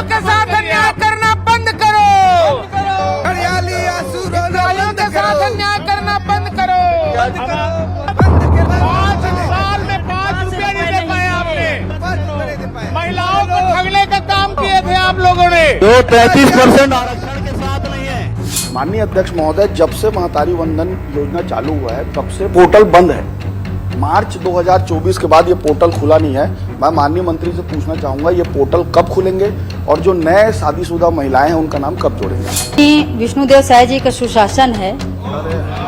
के साथ अन्याय करना बंद करो। हरियाली हितग्राहियों के साथ अन्याय करना बंद करो। 5 साल में 5 रुपया नहीं दे पाए आपने। महिलाओं को ठगने का काम किए थे आप लोगों ने। जो 33% आरक्षण के साथ नहीं है। माननीय अध्यक्ष महोदय, जब से महतारी वंदन योजना चालू हुआ है तब से पोर्टल बंद है। मार्च 2024 के बाद ये पोर्टल खुला नहीं है। मैं माननीय मंत्री से पूछना चाहूंगा, ये पोर्टल कब खुलेंगे और जो नए शादीशुदा महिलाएं हैं उनका नाम कब जोड़ेंगे? विष्णुदेव साय जी का सुशासन है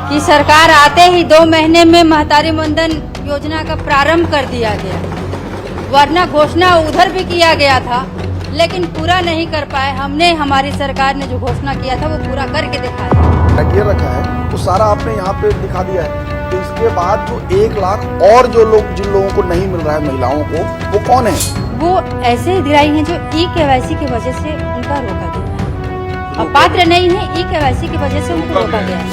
कि सरकार आते ही 2 महीने में महतारी वंदन योजना का प्रारंभ कर दिया गया, वरना घोषणा उधर भी किया गया था लेकिन पूरा नहीं कर पाए। हमने, हमारी सरकार ने जो घोषणा किया था वो पूरा करके दिखाया। क्राइटेरिया रखा है वो सारा आपने यहाँ पे दिखा दिया है। तो इसके बाद जो 1 लाख और जो लोग, जिन लोगों को नहीं मिल रहा है महिलाओं को, वो कौन है? वो ऐसे हितग्राही हैं जो ई-केवाईसी की वजह से उनका रोका गया है, अपात्र नहीं है, ई-केवाईसी की वजह से उनको रोका गया है।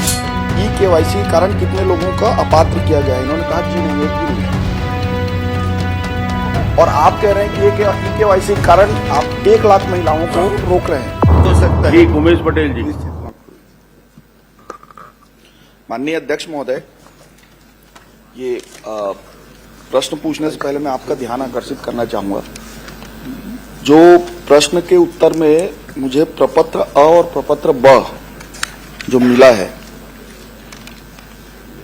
ई-केवाईसी के कारण कितने लोगों का अपात्र किया गया है? इन्होंने कहा जी नहीं, एक भी नहीं। और आप कह रहे हैं कि ई-केवाईसी के कारण आप 1 लाख महिलाओं को रोक रहे हैं। हो सकता है। जी, उमेश पटेल जी। माननीय अध्यक्ष महोदय, ये प्रश्न पूछने से पहले मैं आपका ध्यान आकर्षित करना चाहूंगा। जो प्रश्न के उत्तर में मुझे प्रपत्र अ और प्रपत्र ब जो मिला है,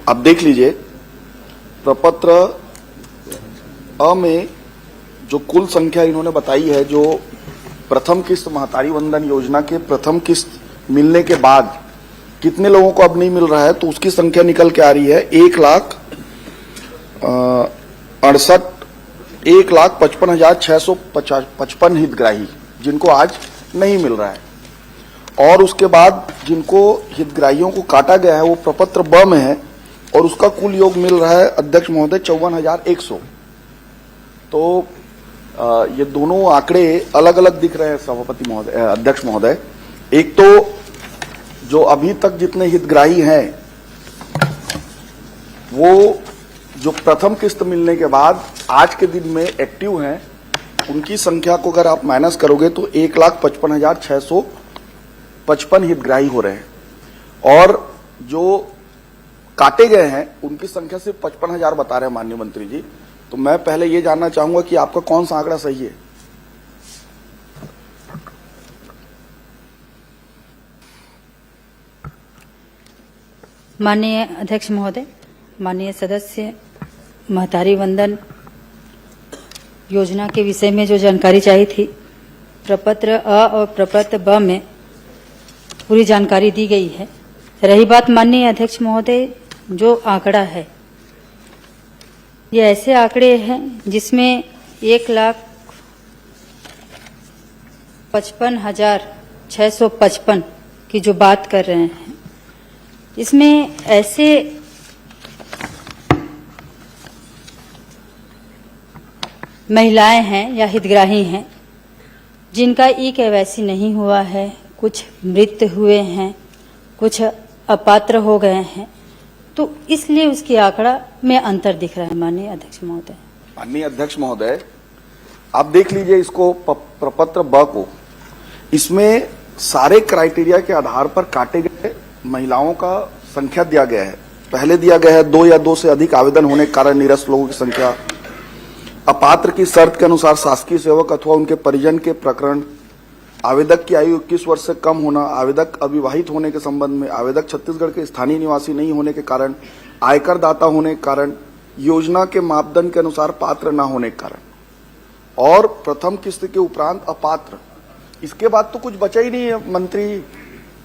आप देख लीजिए। प्रपत्र अ में जो कुल संख्या इन्होंने बताई है, जो प्रथम किस्त महतारी वंदन योजना के प्रथम किस्त मिलने के बाद कितने लोगों को अब नहीं मिल रहा है, तो उसकी संख्या निकल के आ रही है 1,55,655 हितग्राही, जिनको आज नहीं मिल रहा है। और उसके बाद जिनको हितग्राहियों को काटा गया है वो प्रपत्र ब में है और उसका कुल योग मिल रहा है अध्यक्ष महोदय 54,100। तो ये दोनों आंकड़े अलग अलग दिख रहे हैं सभापति महोदय, अध्यक्ष महोदय। एक तो जो अभी तक जितने हितग्राही हैं वो जो प्रथम किस्त मिलने के बाद आज के दिन में एक्टिव हैं, उनकी संख्या को अगर आप माइनस करोगे तो 1,55,655 हितग्राही हो रहे हैं। और जो काटे गए हैं उनकी संख्या सिर्फ 55,000 बता रहे हैं माननीय मंत्री जी। तो मैं पहले ये जानना चाहूंगा कि आपका कौन सा आंकड़ा सही है? माननीय अध्यक्ष महोदय, माननीय सदस्य, महतारी वंदन योजना के विषय में जो जानकारी चाहिए थी, प्रपत्र अ और प्रपत्र ब में पूरी जानकारी दी गई है। रही बात माननीय अध्यक्ष महोदय, जो आंकड़ा है ये ऐसे आंकड़े हैं जिसमें 1,55,655 की जो बात कर रहे हैं, इसमें ऐसे महिलाएं हैं या हितग्राही हैं जिनका ई-केवाईसी नहीं हुआ है, कुछ मृत हुए हैं, कुछ अपात्र हो गए हैं, तो इसलिए उसकी आंकड़ा में अंतर दिख रहा है माननीय अध्यक्ष महोदय। माननीय अध्यक्ष महोदय, आप देख लीजिए इसको, प्रपत्र ब को। इसमें सारे क्राइटेरिया के आधार पर काटे गए महिलाओं का संख्या दिया गया है। पहले दिया गया है 2 या 2 से अधिक आवेदन होने के कारण निरस्त लोगों की संख्या, अपात्र की शर्त के अनुसार शासकीय सेवक अथवा उनके परिजन के प्रकरण, आवेदक की आयु 21 वर्ष से कम होना, आवेदक अविवाहित होने के संबंध में, आवेदक छत्तीसगढ़ के स्थानीय निवासी नहीं होने के कारण, आयकर दाता होने के कारण, योजना के मापदंड के अनुसार पात्र न होने के कारण, और प्रथम किस्त के उपरांत अपात्र। इसके बाद तो कुछ बचा ही नहीं है मंत्री,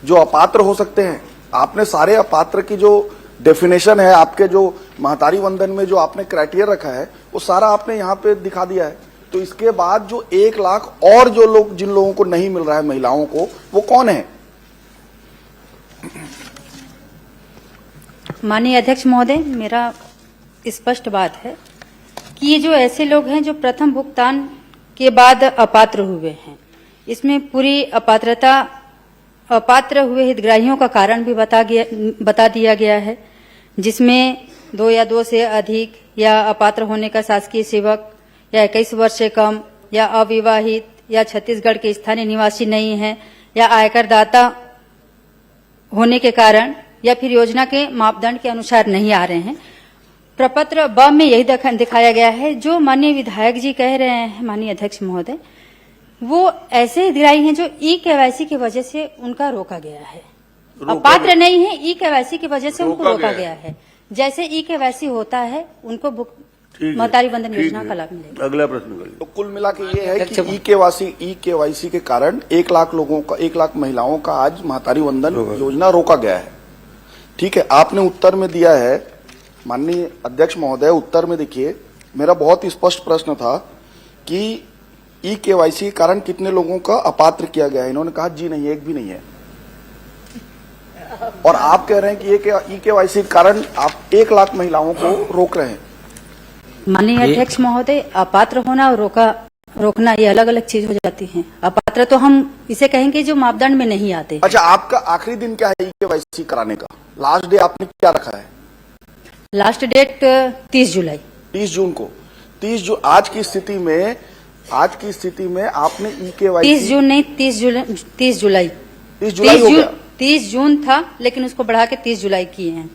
जो अपात्र हो सकते हैं। आपने सारे अपात्र की जो डेफिनेशन है, आपके जो महतारी वंदन में जो आपने क्राइटेरिया रखा है, वो सारा आपने यहाँ पे दिखा दिया है। तो इसके बाद जो 1 लाख और जो लोग, जिन लोगों को नहीं मिल रहा है महिलाओं को, वो कौन है? माननीय अध्यक्ष महोदय, मेरा स्पष्ट बात है कि ये जो ऐसे लोग हैं जो प्रथम भुगतान के बाद अपात्र हुए हैं, इसमें पूरी अपात्रता, अपात्र हुए हितग्राहियों का कारण भी बता दिया गया है, जिसमें 2 या 2 से अधिक या अपात्र होने का शासकीय सेवक या 21 वर्ष से कम या अविवाहित या छत्तीसगढ़ के स्थानीय निवासी नहीं हैं या आयकर दाता होने के कारण या फिर योजना के मापदंड के अनुसार नहीं आ रहे हैं। प्रपत्र ब में यही दिखाया गया है। जो माननीय विधायक जी कह रहे हैं माननीय अध्यक्ष महोदय, वो ऐसे हितग्राही हैं जो ई केवाईसी की वजह से उनका रोका गया है, अपात्र नहीं है, ई केवाईसी की वजह से उनको रोका गया है। जैसे ई केवाईसी होता है उनको महतारी वंदन योजना का लाभ मिलेगा। अगला प्रश्न करिए। तो कुल मिला के ये है कि ई केवाईसी के कारण 1 लाख लोगों का, 1 लाख महिलाओं का आज महतारी वंदन योजना रोका गया है। ठीक है, आपने उत्तर में दिया है माननीय अध्यक्ष महोदय, उत्तर में देखिए मेरा बहुत ही स्पष्ट प्रश्न था कि ई केवाईसी के कारण कितने लोगों का अपात्र किया गया है। इन्होंने कहा जी नहीं, एक भी नहीं है। और आप कह रहे हैं कि ई केवाईसी के कारण आप 1 लाख महिलाओं को रोक रहे हैं। माननीय अध्यक्ष महोदय, अपात्र होना और रोकना ये अलग अलग चीज हो जाती है। अपात्र तो हम इसे कहेंगे जो मापदंड में नहीं आते। अच्छा, आपका आखिरी दिन क्या है ई केवाईसी कराने का? लास्ट डे आपने क्या रखा है? लास्ट डेट 30 जुलाई। 30 जून को। 30 जून आज की स्थिति में आपने ई केवाईसी 30 जून नहीं, 30 जुलाई 30 जुलाई हो गया। 30 जून था, लेकिन उसको बढ़ा के 30 जुलाई किए हैं।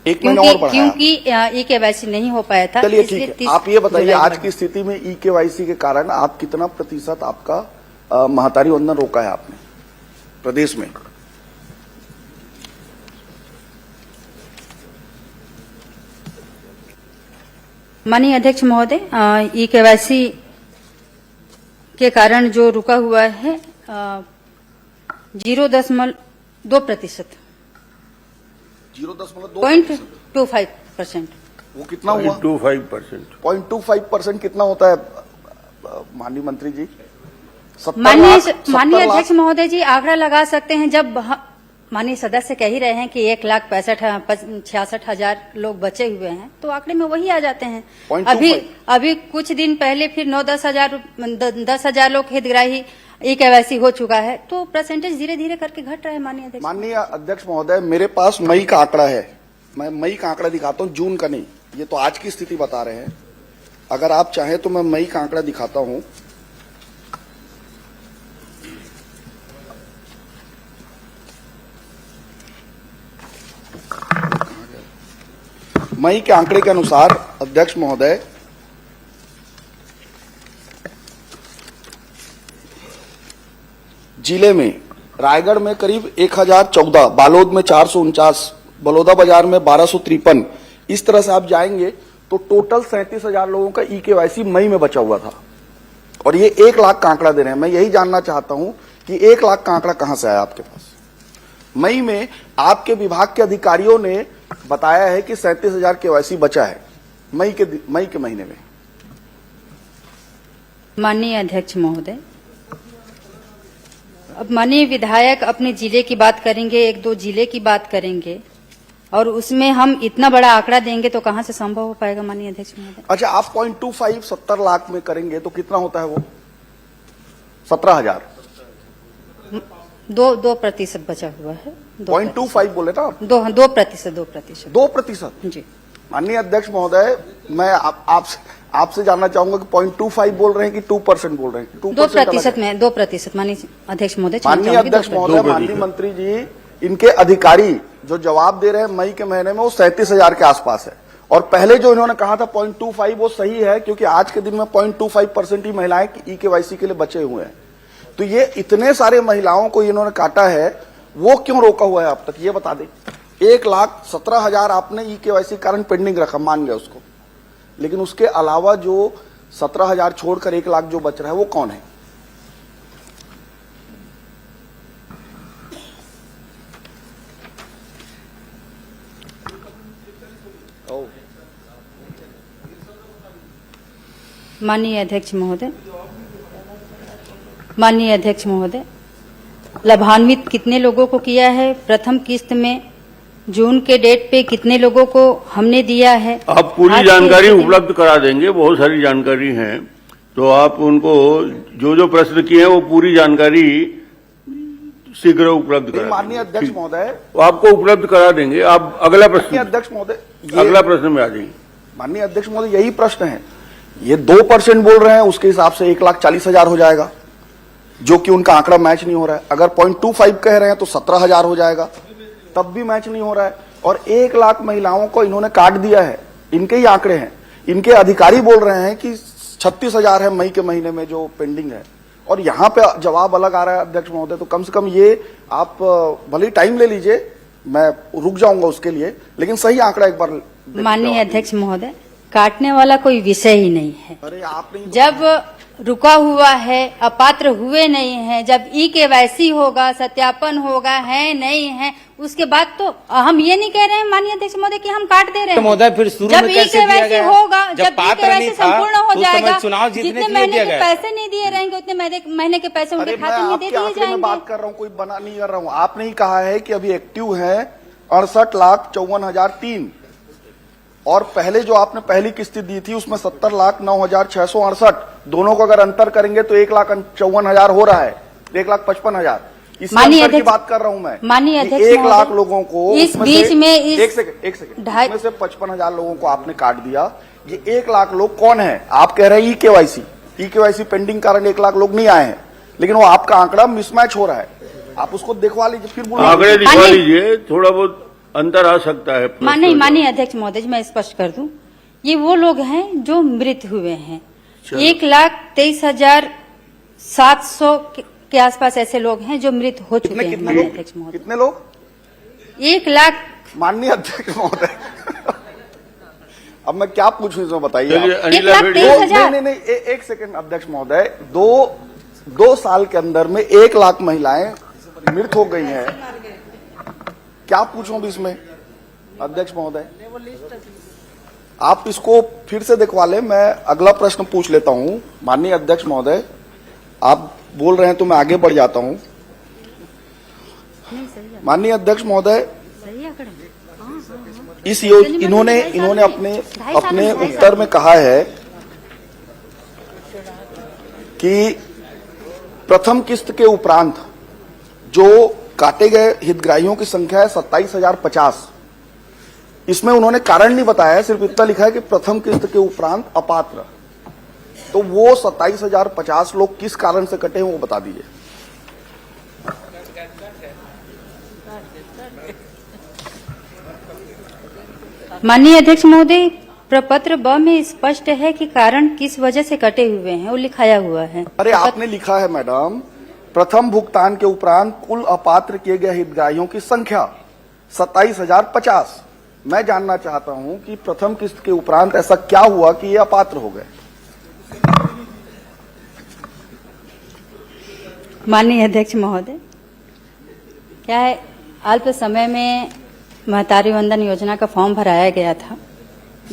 1 महीना और बढ़ाया। क्योंकि ई केवाईसी नहीं हो पाया था। चलिए ठीक है, आप ये बताइए आज की स्थिति में ई केवाईसी के कारण आप कितना प्रतिशत आपका महतारी वंदन रोका है आपने प्रदेश में? माननीय अध्यक्ष महोदय, ई केवाईसी के कारण जो रुका हुआ है 0.2%। 0.25%। वो कितना हुआ? 0.25%। 0.25% कितना होता है माननीय मंत्री जी? माननीय अध्यक्ष महोदय जी, आंकड़ा लगा सकते हैं। जब माननीय सदस्य कह ही रहे हैं कि 1,66,000 लोग बचे हुए हैं, तो आंकड़े में वही आ जाते हैं। अभी कुछ दिन पहले फिर 9-10 लोग हितग्राही ई केवाईसी हो चुका है, तो परसेंटेज धीरे धीरे करके घट रहा है। माननीय अध्यक्ष महोदय, मेरे पास मई का आंकड़ा है, मैं मई का आंकड़ा दिखाता हूं, जून का नहीं। ये तो आज की स्थिति बता रहे हैं। अगर आप चाहें तो मैं मई का आंकड़ा दिखाता हूं। मई के आंकड़े के अनुसार अध्यक्ष महोदय, जिले में रायगढ़ में करीब 1014, बालोद में 449, बलौदा बाजार में 1253, इस तरह से आप जाएंगे तो टोटल 37,000 लोगों का ई केवाईसी मई में बचा हुआ था। और ये 1 लाख का आंकड़ा दे रहे हैं। मैं यही जानना चाहता हूं कि 1 लाख का आंकड़ा कहां से आया आपके पास? मई में आपके विभाग के अधिकारियों ने बताया है कि 37,000 केवाईसी बचा है मई के महीने में। माननीय अध्यक्ष महोदय, अब माननीय विधायक अपने जिले की बात करेंगे, 1-2 जिले की बात करेंगे, और उसमें हम इतना बड़ा आंकड़ा देंगे तो कहां से संभव हो पाएगा माननीय अध्यक्ष महोदय? अच्छा, आप 0.25 70 लाख में करेंगे तो कितना होता है वो? 17,000। 2% बचा हुआ है। 0.25 बोले ना आप? 2%। 2% जी। माननीय अध्यक्ष महोदय, मैं आपसे जानना चाहूंगा कि 0.25 बोल रहे हैं कि 2% बोल रहे हैं? 2% में 2%। माननीय अध्यक्ष महोदय, माननीय अध्यक्ष महोदय, माननीय मंत्री जी, इनके अधिकारी जो जवाब दे रहे हैं मई के महीने में वो 37,000 के आसपास है। और पहले जो इन्होंने कहा था 0.25 वो सही है, क्योंकि आज के दिन में 0.25% ही महिलाएं ई केवाईसी के लिए बचे हुए हैं। तो ये इतने सारे महिलाओं को इन्होंने काटा है, वो क्यों रोका हुआ है अब तक, ये बता दें। 1,17,000 आपने ई केवाईसी कारण पेंडिंग रखा, मान गया उसको, लेकिन उसके अलावा जो 17,000 छोड़कर 1 लाख जो बच रहा है वो कौन है? माननीय अध्यक्ष महोदय, लाभान्वित कितने लोगों को किया है? प्रथम किस्त में जून के डेट पे कितने लोगों को हमने दिया है? आप पूरी जानकारी उपलब्ध करा देंगे, बहुत सारी जानकारी है, तो आप उनको जो प्रश्न किए हैं वो पूरी जानकारी शीघ्र उपलब्ध करा। माननीय अध्यक्ष महोदय, आपको उपलब्ध करा देंगे। आप अगला प्रश्न, अध्यक्ष महोदय, अगला प्रश्न में आ जाइए। माननीय अध्यक्ष महोदय, यही प्रश्न है। ये 2% बोल रहे हैं, उसके हिसाब से 1,40,000 हो जाएगा। जो कि उनका आंकड़ा मैच नहीं हो रहा है। अगर 0.25 कह रहे हैं तो 17,000 हो जाएगा, तब भी मैच नहीं हो रहा है। और 1 लाख महिलाओं को इन्होंने काट दिया है, इनके ही आंकड़े हैं। इनके अधिकारी बोल रहे हैं कि 36,000 है मई के महीने में जो पेंडिंग है, और यहां पे जवाब अलग आ रहा है अध्यक्ष महोदय। तो कम से कम ये आप भले टाइम ले लीजिए, मैं रुक जाऊंगा उसके लिए, लेकिन सही आंकड़ा एक बार। माननीय अध्यक्ष महोदय, काटने वाला कोई विषय ही नहीं है। अरे आपने जब रुका हुआ है, अपात्र हुए नहीं है, जब ई-केवाईसी होगा, सत्यापन होगा, है नहीं है, उसके बाद तो हम ये नहीं कह रहे हैं माननीय अध्यक्ष महोदय कि हम काट दे रहे हैं। महोदय फिर शुरू जब में कैसे दिया ई-केवाईसी गया? होगा, जब जब पात्र नहीं ई-केवाईसी था, संपूर्ण हो तो उस समय जाएगा, चुनाव जीतने जितने के लिए महीने दिया के गया। पैसे नहीं दिए रहेंगे उतने महीने के पैसे उनके अरे मैं खाते में दे आपके दिए आंकड़े में जाएंगे। बात कर रहा हूँ, कोई बना नहीं कर रहा हूँ। आपने ही कहा है कि अभी एक्टिव है 68,54,003, और पहले जो आपने पहली किस्ती दी थी उसमें 70,09,668, दोनों को अगर अंतर करेंगे तो 1,54,000 हो रहा है, 1,55,000। इस माननीय अंतर की अध्यक्ष- बात कर रहा हूं मैं। माननीय अध्यक्ष 1 महोदय, लाख लोगों को इस उसमें बीच से- में इस एक सेकंड ढाई- इसमें से 55,000 लोगों को आपने काट दिया। ये 1 लाख लोग कौन है? आप कह रहे हैं ई-केवाईसी पेंडिंग कारण 1 लाख लोग नहीं आए हैं, लेकिन वो आपका आंकड़ा मिसमैच हो रहा है। आप उसको दिखवा लीजिए, फिर बोलिए। आंकड़े दिखवा माननीय- लीजिए, थोड़ा बहुत अंतर आ सकता है। नहीं, माननीय अध्यक्ष महोदय जी, मैं स्पष्ट कर दूं, ये वो लोग हैं जो मृत हुए हैं। 1,23,700 के आसपास ऐसे लोग हैं जो मृत हो चुके हैं। कितने माननीय लोग? अध्यक्ष महोदय, कितने लोग? 1 लाख। माननीय अध्यक्ष महोदय अब मैं क्या पूछूं इसमें बताइए चलिए आप। अनिला 1,23,000 भेड़िया। नहीं, एक सेकंड अध्यक्ष महोदय, दो साल के अंदर में 1 लाख महिलाएं मृत हो गई हैं। क्या पूछूं भी इसमें अध्यक्ष महोदय? आप इसको फिर से दिखवा लें। मैं अगला प्रश्न पूछ लेता हूं। माननीय अध्यक्ष महोदय, आप बोल रहे हैं तो मैं आगे बढ़ जाता हूं। माननीय अध्यक्ष महोदय, इन्होंने अपने उत्तर में कहा है कि प्रथम किस्त के उपरांत जो काटे गए हितग्राहियों की संख्या है 27,050। इसमें उन्होंने कारण नहीं बताया, सिर्फ इतना लिखा है कि प्रथम किस्त के उपरांत अपात्र। तो वो 27,050 लोग किस कारण से कटे हैं वो बता दीजिए। माननीय अध्यक्ष महोदय, प्रपत्र ब में स्पष्ट है कि कारण किस वजह से कटे हुए हैं, वो लिखाया हुआ है। अरे आपने लिखा है मैडम, प्रथम भुगतान के उपरांत कुल अपात्र किए गए हितग्राहियों की संख्या 27,050। मैं जानना चाहता हूं कि प्रथम किस्त के उपरांत ऐसा क्या हुआ कि ये अपात्र हो गए? माननीय अध्यक्ष महोदय, क्या है, अल्प समय में महतारी वंदन योजना का फॉर्म भराया गया था।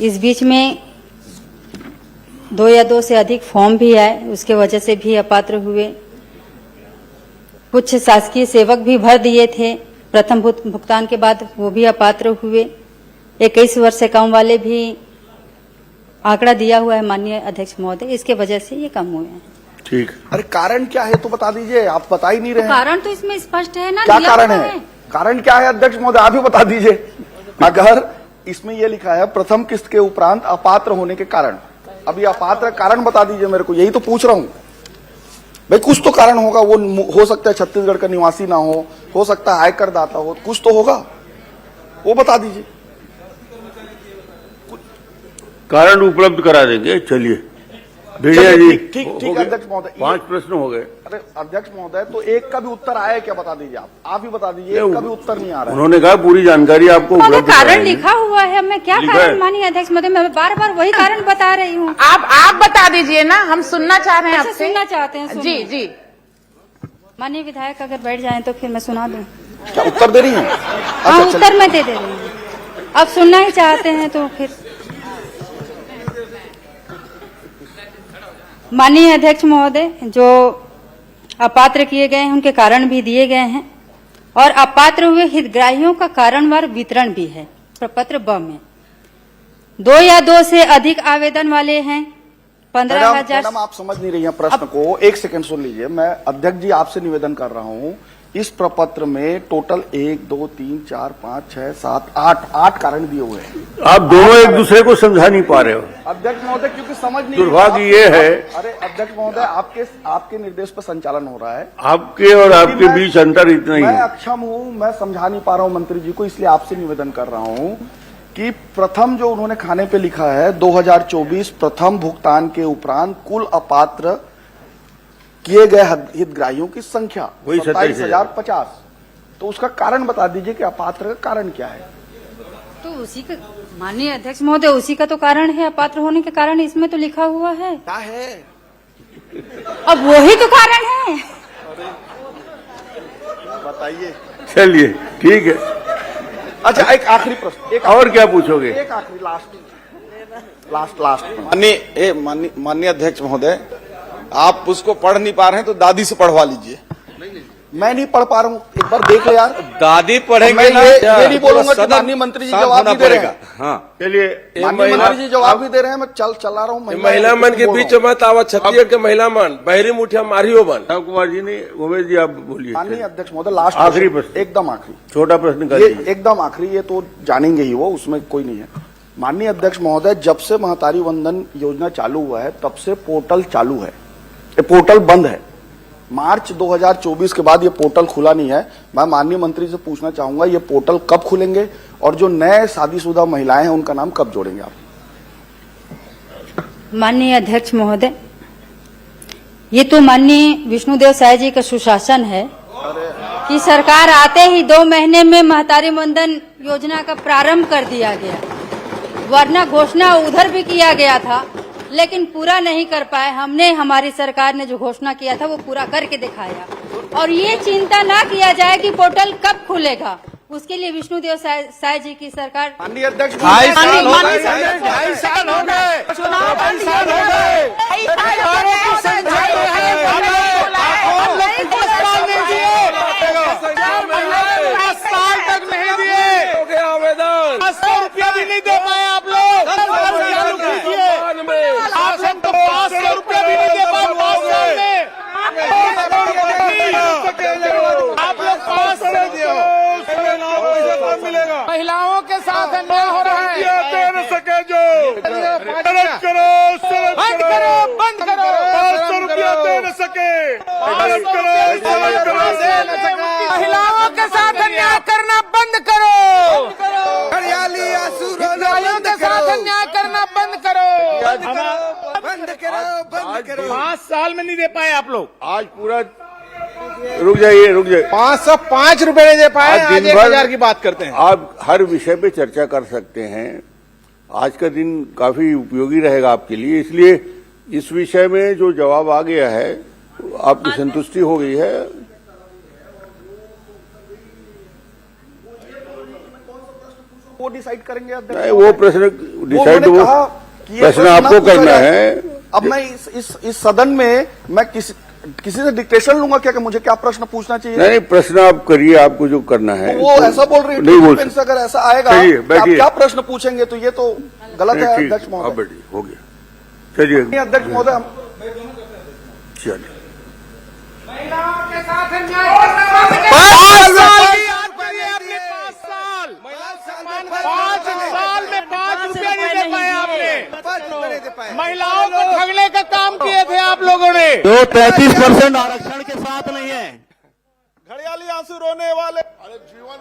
इस बीच में 2 या 2 से अधिक फॉर्म भी आए, उसके वजह से भी अपात्र हुए। कुछ शासकीय सेवक भी भर दिए थे प्रथम भुगतान के बाद, वो भी अपात्र हुए। 21 वर्ष से कम वाले भी आंकड़ा दिया हुआ है माननीय अध्यक्ष महोदय, इसके वजह से ये कम हुए हैं। ठीक। अरे कारण क्या है तो बता दीजिए, आप बता ही नहीं रहे हैं। कारण तो इसमें स्पष्ट है ना, क्या दिया कारण हुआ है? कारण क्या है अध्यक्ष महोदय, आप ही बता दीजिए। अगर इसमें यह लिखा है प्रथम किस्त के उपरांत अपात्र होने के कारण, अभी अपात्र कारण बता दीजिए मेरे को, यही तो पूछ रहा हूं भाई। कुछ तो कारण होगा, वो हो सकता है छत्तीसगढ़ का निवासी ना हो सकता है आयकर दाता हो, कुछ तो होगा, वो बता दीजिए। कारण उपलब्ध करा देंगे। चलिए भेड़िया जी, ठीक हो गए? अध्यक्ष महोदय, 5 प्रश्न हो गए। अरे अध्यक्ष महोदय, तो एक का भी उत्तर आया क्या बता दीजिए। आप ही बता दीजिए, एक का भी उत्तर नहीं आ रहा है। उन्होंने कहा पूरी जानकारी आपको महोदय, उपलब्ध कारण कराएंगे। लिखा हुआ है, मैं क्या लिखा कारण है। माननीय अध्यक्ष महोदय, मैं बार बार वही कारण बता रही हूँ। आप बता दीजिए ना, हम सुनना चाह रहे हैं अच्छा, आपसे। सुनना चाहते हैं, जी सुनिए। जी। माननीय विधायक अगर बैठ जाएं तो फिर मैं सुना दूं। क्या उत्तर दे रही हैं? हाँ, अच्छा, उत्तर मैं दे रही हूँ। अब सुनना ही चाहते हैं तो फिर। माननीय अध्यक्ष महोदय, जो अपात्र किए गए हैं उनके कारण भी दिए गए हैं, और अपात्र हुए हितग्राहियों का कारणवार वितरण भी है प्रपत्र ब में। 2 या 2 से अधिक आवेदन वाले हैं 15,000। मैडम आप समझ नहीं रही हैं प्रश्न को। एक सेकंड सुन लीजिए। मैं अध्यक्ष जी आपसे निवेदन कर रहा हूं इस प्रपत्र में टोटल 1, 2, 3, 4, 5, 6, 7, 8 कारण दिए हुए हैं। आप दोनों एक दूसरे को समझा नहीं पा रहे हो। अध्यक्ष महोदय क्योंकि समझ नहीं, दुर्भाग्य ये है, अरे अध्यक्ष महोदय आपके निर्देश पर संचालन हो रहा है। आपके और आपके बीच अंतर इतना ही मैं है। अक्षम हूं, मैं समझा नहीं पा रहा हूं मंत्री जी को, इसलिए आपसे निवेदन कर रहा हूं कि प्रथम जो उन्होंने खाने पे लिखा है 2024 प्रथम भुगतान के उपरांत कुल अपात्र किए गए हितग्राहियों की संख्या वही 27,050। तो उसका कारण बता दीजिए कि अपात्र का कारण क्या है। तो उसी का, माननीय अध्यक्ष महोदय, उसी का तो कारण है, अपात्र होने के कारण इसमें तो लिखा हुआ है। क्या है? अब वही तो कारण है। बताइए। चलिए ठीक है। अच्छा, एक आखिरी प्रश्न, और क्या पूछोगे? एक आखिरी लास्ट। माननीय अध्यक्ष महोदय, आप उसको पढ़ नहीं पा रहे हैं तो दादी से पढ़वा लीजिए। मैं नहीं पढ़ पा रहा हूँ, एक बार देख ले यार। दादी पढ़ेंगे मैं ना, ये नहीं बोलूंगा कि सदन माननीय मंत्री जी शांत जवाब होना नहीं दे रहे हैं। पड़ेगा। हाँ, चलिए, माननीय मंत्री जी जवाब भी दे रहे हैं, मैं चला रहा हूँ। महिला मन के बीच मत आवा, छत्तीसगढ़ के महिला मन बहरी मुठिया मारियो बन। राम कुमार जी ने, उमेश जी आप बोलिए। माननीय अध्यक्ष महोदय, लास्ट आखिरी प्रश्न। एकदम आखिरी, छोटा प्रश्न कर ये लीजिए। एकदम आखिरी, ये तो जानेंगे ही वो, उसमें कोई नहीं है। माननीय अध्यक्ष महोदय, जब से महतारी वंदन योजना चालू हुआ है तब से पोर्टल चालू है, ये पोर्टल बंद है। मार्च 2024 के बाद ये पोर्टल खुला नहीं है। मैं माननीय मंत्री से पूछना चाहूंगा, ये पोर्टल कब खुलेंगे और जो नए शादीशुदा महिलाएं हैं उनका नाम कब जोड़ेंगे आप? माननीय अध्यक्ष महोदय, ये तो माननीय विष्णुदेव साय जी का सुशासन है कि सरकार आते ही 2 महीने में महतारी वंदन योजना का प्रारंभ कर दिया गया, वरना घोषणा उधर भी किया गया था लेकिन पूरा नहीं कर पाए। हमने, हमारी सरकार ने जो घोषणा किया था वो पूरा करके दिखाया। और ये चिंता ना किया जाए कि पोर्टल कब खुलेगा, उसके लिए विष्णुदेव साय जी की सरकार। माननीय अध्यक्ष, 2.5 साल हो गए, 2.5 साल हो गए, 2.5 साल हो गए। साल तक नहीं दिए, आवेदन 100 रुपया भी नहीं दे पाए आप लोग। आप लोग तो 500 रुपया भी नहीं दे पाए 5 साल में। आप लोग 500 मिलेगा। महिलाओं के साथ अन्याय हो रहा है। दे सके जो बंद करो, बंद करो। 500 रुपया दे न सके, महिलाओं के साथ अन्याय करना बंद करो। हरियाली आंसू रोना महिलाओं के साथ अन्याय करना बंद करो। बंद करो। 5 साल में नहीं दे पाए आप लोग। आज पूरा रुक जाइए। 505 रुपए नहीं दे पाए, आज आज दिन भर 1000 की बात करते हैं। आप हर विषय पे चर्चा कर सकते हैं। आज का दिन काफी उपयोगी रहेगा आपके लिए, इसलिए इस विषय में जो जवाब आ गया है आपकी संतुष्टि हो गई है। वो डिसाइड करेंगे अध्यक्ष। नहीं, वो प्रश्न डिसाइड, वो कि ये प्रश्न आपको पूछा करना जाए। है। अब मैं इस सदन में मैं किसी से डिक्टेशन लूंगा क्या कि मुझे क्या प्रश्न पूछना चाहिए? नहीं, प्रश्न आप करिए, आपको जो करना है। वो ऐसा बोल रही है, नहीं बोल डिफेंस अगर ऐसा आएगा चलिए, कि आप बैठिए। क्या प्रश्न पूछेंगे तो ये तो गलत है ठीक, अध्यक्ष आप महोदय। बैठिए, हो गया। चलिए, नहीं, अध्यक्ष महोदय, चलिए। महिलाओं के साथ अन्याय करना बंद करो। 5 साल की याद करिए आपने, 5 साल। 5 साल में 5 रुपया नहीं दे पाए आपने। महिलाओं को ठगने का काम किए थे आप लोगों ने। जो 33% आरक्षण के साथ नहीं है। घड़ियाली आंसू रोने वाले, अरे जीवन